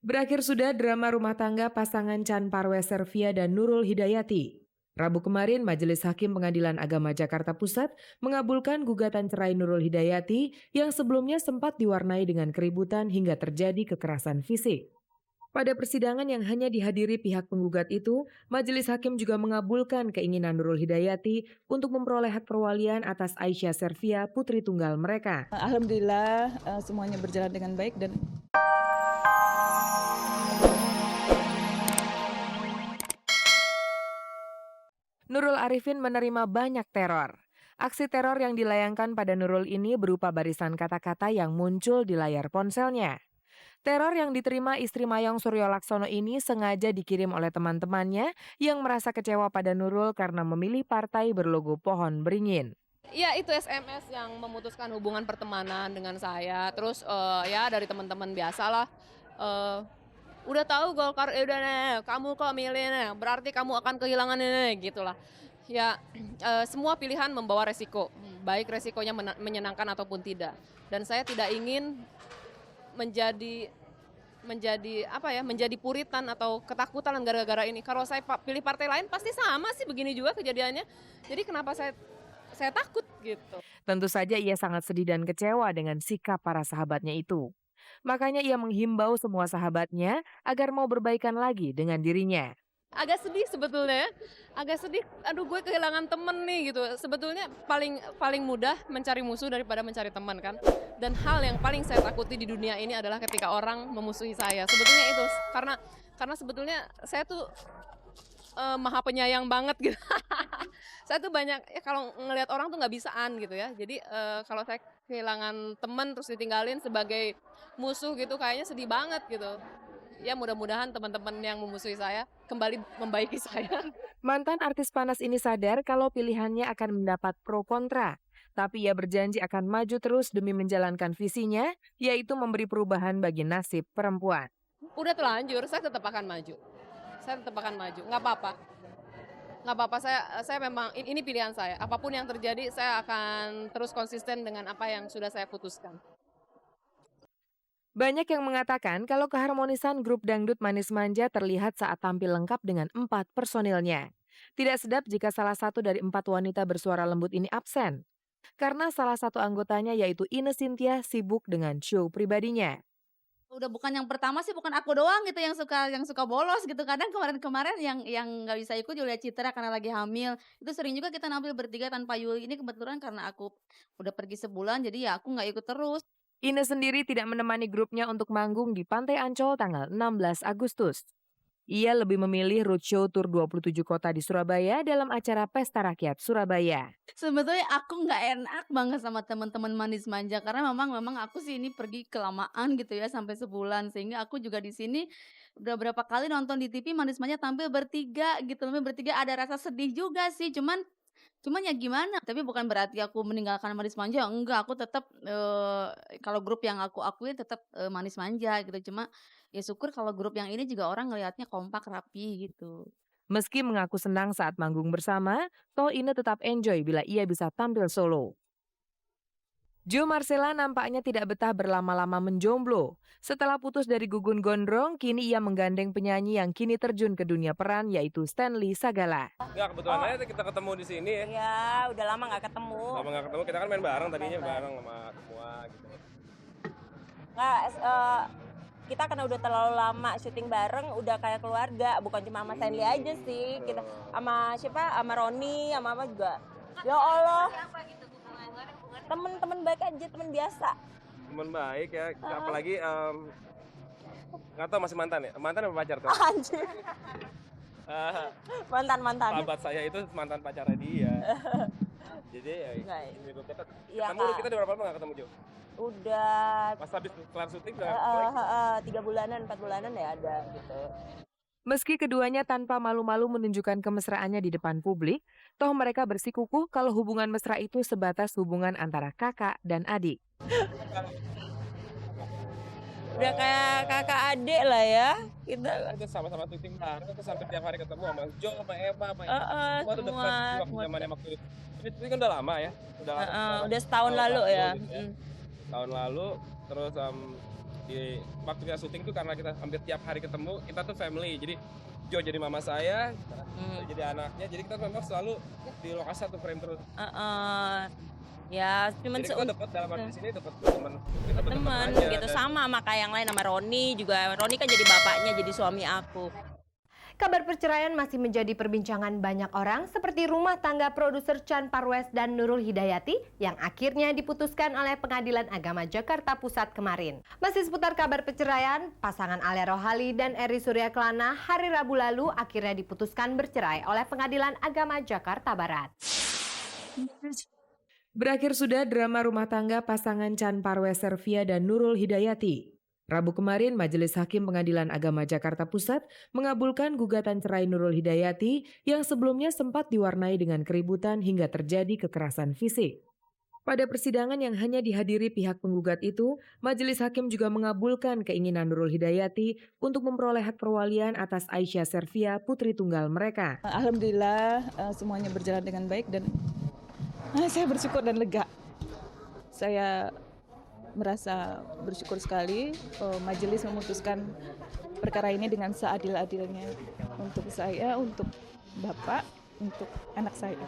Berakhir sudah drama rumah tangga pasangan Chan Parwes Servia dan Nurul Hidayati. Rabu kemarin, Majelis Hakim Pengadilan Agama Jakarta Pusat mengabulkan gugatan cerai Nurul Hidayati yang sebelumnya sempat diwarnai dengan keributan hingga terjadi kekerasan fisik. Pada persidangan yang hanya dihadiri pihak penggugat itu, Majelis Hakim juga mengabulkan keinginan Nurul Hidayati untuk memperoleh hak perwalian atas Aisyah Servia, putri tunggal mereka. Alhamdulillah semuanya berjalan dengan baik dan Nurul Arifin menerima banyak teror. Aksi teror yang dilayangkan pada Nurul ini berupa barisan kata-kata yang muncul di layar ponselnya. Teror yang diterima istri Mayong Suryo Laksono ini sengaja dikirim oleh teman-temannya yang merasa kecewa pada Nurul karena memilih partai berlogo pohon beringin. Iya, itu SMS yang memutuskan hubungan pertemanan dengan saya. Terus ya dari teman-teman biasalah. Eh, udah tahu Golkar, udah nih, kamu kok milih nih, berarti kamu akan kehilangan ini, gitulah. Ya semua pilihan membawa resiko, baik resikonya menyenangkan ataupun tidak. Dan saya tidak ingin menjadi menjadi puritan atau ketakutan gara-gara ini. Kalau saya pilih partai lain pasti sama sih begini juga kejadiannya. Jadi kenapa saya takut gitu. Tentu saja ia sangat sedih dan kecewa dengan sikap para sahabatnya itu. Makanya ia menghimbau semua sahabatnya agar mau berbaikan lagi dengan dirinya. Agak sedih sebetulnya, agak sedih, aduh gue kehilangan temen nih gitu. Sebetulnya paling mudah mencari musuh daripada mencari teman kan. Dan hal yang paling saya takuti di dunia ini adalah ketika orang memusuhi saya. Sebetulnya itu, karena sebetulnya saya tuh maha penyayang banget gitu. Saya tuh banyak, ya kalau ngelihat orang tuh nggak bisaan gitu ya. Jadi kalau saya kehilangan teman terus ditinggalin sebagai musuh gitu kayaknya sedih banget gitu. Ya mudah-mudahan teman-teman yang memusuhi saya kembali membaiki saya. Mantan artis panas ini sadar kalau pilihannya akan mendapat pro kontra. Tapi ia berjanji akan maju terus demi menjalankan visinya, yaitu memberi perubahan bagi nasib perempuan. Udah telanjur, saya tetap akan maju. Saya tetap akan maju, nggak apa-apa. Nggak apa-apa, saya memang, ini pilihan saya. Apapun yang terjadi, saya akan terus konsisten dengan apa yang sudah saya putuskan. Banyak yang mengatakan kalau keharmonisan grup dangdut Manis Manja terlihat saat tampil lengkap dengan 4 personilnya. Tidak sedap jika salah satu dari 4 wanita bersuara lembut ini absen. Karena salah satu anggotanya yaitu Ine Cynthia sibuk dengan show pribadinya. Udah bukan yang pertama sih, bukan aku doang gitu yang suka bolos gitu. Kadang kemarin-kemarin yang nggak bisa ikut Yulia Citra karena lagi hamil. Itu sering juga kita nampil bertiga tanpa Yuli. Ini kebetulan karena aku udah pergi sebulan jadi ya aku nggak ikut terus. Ine sendiri tidak menemani grupnya untuk manggung di Pantai Ancol tanggal 16 Agustus. Ia lebih memilih roadshow tur 27 kota di Surabaya dalam acara Pesta Rakyat Surabaya. Sebetulnya aku nggak enak banget sama teman-teman Manis Manja karena memang aku sih ini pergi kelamaan gitu ya sampai sebulan sehingga aku juga di sini udah berapa kali nonton di TV Manis Manja tampil bertiga gitu, tampil bertiga ada rasa sedih juga sih cuman ya gimana, tapi bukan berarti aku meninggalkan Manis Manja, enggak, aku tetap, kalau grup yang aku akuin tetap, Manis Manja gitu, cuma ya syukur kalau grup yang ini juga orang ngelihatnya kompak, rapi gitu. Meski mengaku senang saat manggung bersama, toh Ine tetap enjoy bila ia bisa tampil solo. Jo Marcella nampaknya tidak betah berlama-lama menjomblo. Setelah putus dari Gugun Gondrong, kini ia menggandeng penyanyi yang kini terjun ke dunia peran yaitu Stanley Sagala. Ya kebetulan aja kita ketemu di sini ya. Ya, udah lama nggak ketemu. Lama nggak ketemu, kita kan main bareng tadinya bareng sama semua gitu. Nggak, kita karena udah terlalu lama syuting bareng, udah kayak keluarga, bukan cuma sama Stanley aja sih. Kita sama siapa? Sama Roni, sama apa juga. Ya Allah. Temen-temen baik aja, temen biasa. Temen baik ya, apalagi nggak tahu masih mantan ya? Mantan apa pacar tuh? Anjir. Mantan. Sahabat saya itu mantan pacarnya dia. Jadi ya, Nggak, ini kita iya, ketemu Kak. kita udah berapa lama nggak ketemu Jo? Udah Pas habis kelar syuting udah 3 bulanan, 4 bulanan ya ada gitu. Meski keduanya tanpa malu-malu menunjukkan kemesraannya di depan publik, toh mereka bersikukuh kalau hubungan mesra itu sebatas hubungan antara kakak dan adik. Udah kayak kakak adik lah ya. Kita kita sama-sama syuting bareng, kita sampai tiap hari ketemu sama Jo, sama Eva, sama semua tuh semua. dekat waktu zamannya waktu itu. Ini kan udah lama ya, udah lama. Udah setahun lalu ya. Gitu ya. Tahun lalu terus di waktu kita syuting tuh karena kita hampir tiap hari ketemu, kita tuh family. Jadi Jo jadi mama saya jadi anaknya, jadi kita memang selalu di lokasi satu frame terus. Ya cuman Jadi kita dapat dalam arti sini dapat teman, kita dapat teman aja, gitu dan sama kayak yang lain, sama Roni juga. Roni kan jadi bapaknya, jadi suami aku. Kabar perceraian masih menjadi perbincangan banyak orang seperti rumah tangga produser Chan Parwes dan Nurul Hidayati yang akhirnya diputuskan oleh Pengadilan Agama Jakarta Pusat kemarin. Masih seputar kabar perceraian, pasangan Alia Rohali dan Eri Surya Kelana hari Rabu lalu akhirnya diputuskan bercerai oleh Pengadilan Agama Jakarta Barat. Berakhir sudah drama rumah tangga pasangan Chan Parwes Servia dan Nurul Hidayati. Rabu kemarin, Majelis Hakim Pengadilan Agama Jakarta Pusat mengabulkan gugatan cerai Nurul Hidayati yang sebelumnya sempat diwarnai dengan keributan hingga terjadi kekerasan fisik. Pada persidangan yang hanya dihadiri pihak penggugat itu, Majelis Hakim juga mengabulkan keinginan Nurul Hidayati untuk memperoleh hak perwalian atas Aisyah Servia, putri tunggal mereka. Alhamdulillah semuanya berjalan dengan baik dan saya bersyukur dan lega. Saya merasa bersyukur sekali majelis memutuskan perkara ini dengan seadil-adilnya untuk saya, untuk bapak, untuk anak saya.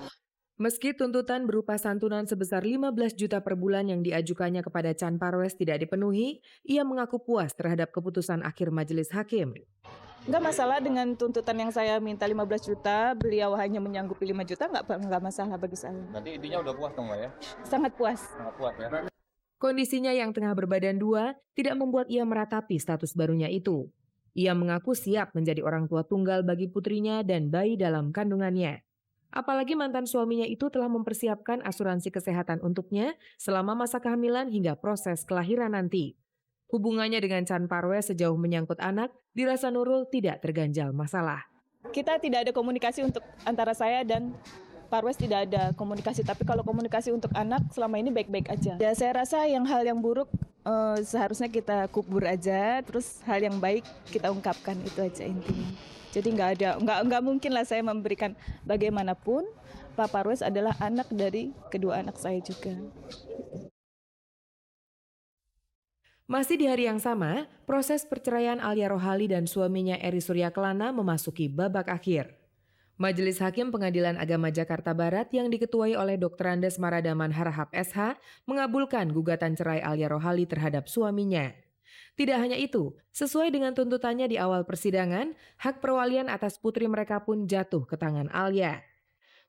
Meski tuntutan berupa santunan sebesar 15 juta per bulan yang diajukannya kepada Chan Parwes tidak dipenuhi, ia mengaku puas terhadap keputusan akhir majelis hakim. Nggak masalah dengan tuntutan yang saya minta 15 juta, beliau hanya menyanggupi 5 juta, nggak masalah bagi saya. Berarti intinya udah puas dong Mbak ya? Sangat puas. Sangat puas ya? Kondisinya yang tengah berbadan dua tidak membuat ia meratapi status barunya itu. Ia mengaku siap menjadi orang tua tunggal bagi putrinya dan bayi dalam kandungannya. Apalagi mantan suaminya itu telah mempersiapkan asuransi kesehatan untuknya selama masa kehamilan hingga proses kelahiran nanti. Hubungannya dengan Chan Parwes sejauh menyangkut anak dirasa Nurul tidak terganjal masalah. Kita tidak ada komunikasi untuk antara saya dan Parwes, tidak ada komunikasi, tapi kalau komunikasi untuk anak selama ini baik-baik aja. Ya saya rasa hal yang buruk seharusnya kita kubur aja, terus hal yang baik kita ungkapkan, itu aja intinya. Jadi nggak mungkin lah saya memberikan bagaimanapun. Pak Parwes adalah anak dari kedua anak saya juga. Masih di hari yang sama, proses perceraian Alia Rohali dan suaminya Eri Surya Kelana memasuki babak akhir. Majelis Hakim Pengadilan Agama Jakarta Barat yang diketuai oleh Dr. Andes Maradaman Harahap SH mengabulkan gugatan cerai Alia Rohali terhadap suaminya. Tidak hanya itu, sesuai dengan tuntutannya di awal persidangan, hak perwalian atas putri mereka pun jatuh ke tangan Alia.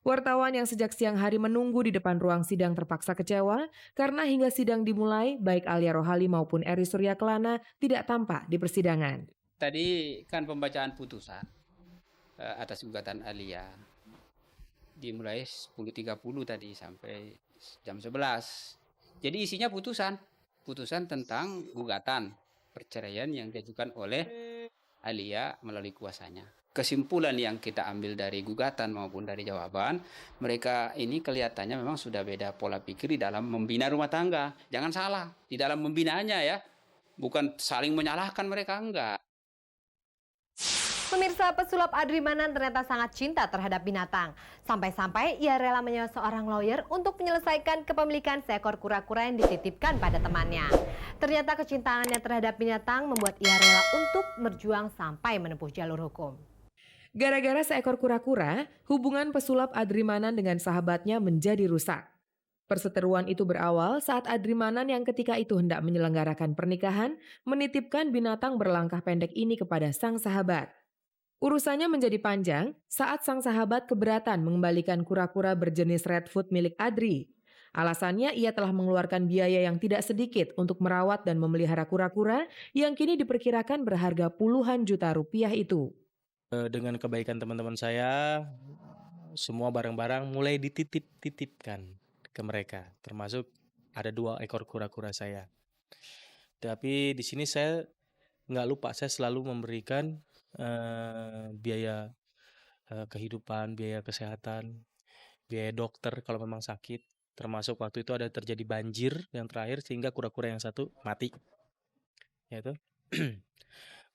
Wartawan yang sejak siang hari menunggu di depan ruang sidang terpaksa kecewa karena hingga sidang dimulai, baik Alia Rohali maupun Eri Surya Kelana tidak tampak di persidangan. Tadi kan pembacaan putusan atas gugatan Alia dimulai 10.30 tadi sampai jam 11. Jadi isinya putusan tentang gugatan perceraian yang diajukan oleh Alia melalui kuasanya. Kesimpulan yang kita ambil dari gugatan maupun dari jawaban, mereka ini kelihatannya memang sudah beda pola pikir di dalam membina rumah tangga. Jangan salah, di dalam membinanya ya, bukan saling menyalahkan mereka, enggak. Pemirsa, pesulap Adri Manan ternyata sangat cinta terhadap binatang. Sampai-sampai ia rela menyewa seorang lawyer untuk menyelesaikan kepemilikan seekor kura-kura yang dititipkan pada temannya. Ternyata kecintaannya terhadap binatang membuat ia rela untuk berjuang sampai menempuh jalur hukum. Gara-gara seekor kura-kura, hubungan pesulap Adri Manan dengan sahabatnya menjadi rusak. Perseteruan itu berawal saat Adri Manan yang ketika itu hendak menyelenggarakan pernikahan menitipkan binatang berlangkah pendek ini kepada sang sahabat. Urusannya menjadi panjang saat sang sahabat keberatan mengembalikan kura-kura berjenis Redfoot milik Adri. Alasannya ia telah mengeluarkan biaya yang tidak sedikit untuk merawat dan memelihara kura-kura yang kini diperkirakan berharga puluhan juta rupiah itu. Dengan kebaikan teman-teman saya, semua barang-barang mulai dititipkan ke mereka, termasuk ada 2 ekor kura-kura saya. Tapi di sini saya nggak lupa, saya selalu memberikan biaya kehidupan, biaya kesehatan, biaya dokter kalau memang sakit. Termasuk waktu itu ada terjadi banjir yang terakhir sehingga kura-kura yang satu mati. Yaitu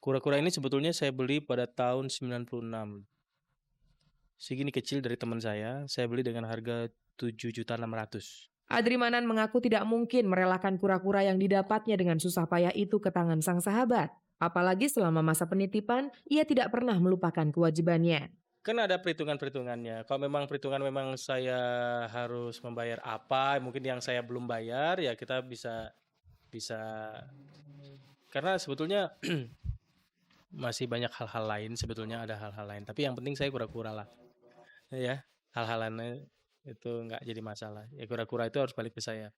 kura-kura ini sebetulnya saya beli pada tahun 96. Segini kecil dari teman saya beli dengan harga 7.600.000. Adrimanan mengaku tidak mungkin merelakan kura-kura yang didapatnya dengan susah payah itu ke tangan sang sahabat. Apalagi selama masa penitipan, ia tidak pernah melupakan kewajibannya. Kan ada perhitungan-perhitungannya. Kalau memang perhitungan memang saya harus membayar apa, mungkin yang saya belum bayar, ya kita bisa karena sebetulnya masih banyak hal-hal lain, sebetulnya ada hal-hal lain. Tapi yang penting saya kura-kura lah. Ya, hal-hal lainnya itu nggak jadi masalah. Ya kura-kura itu harus balik ke saya.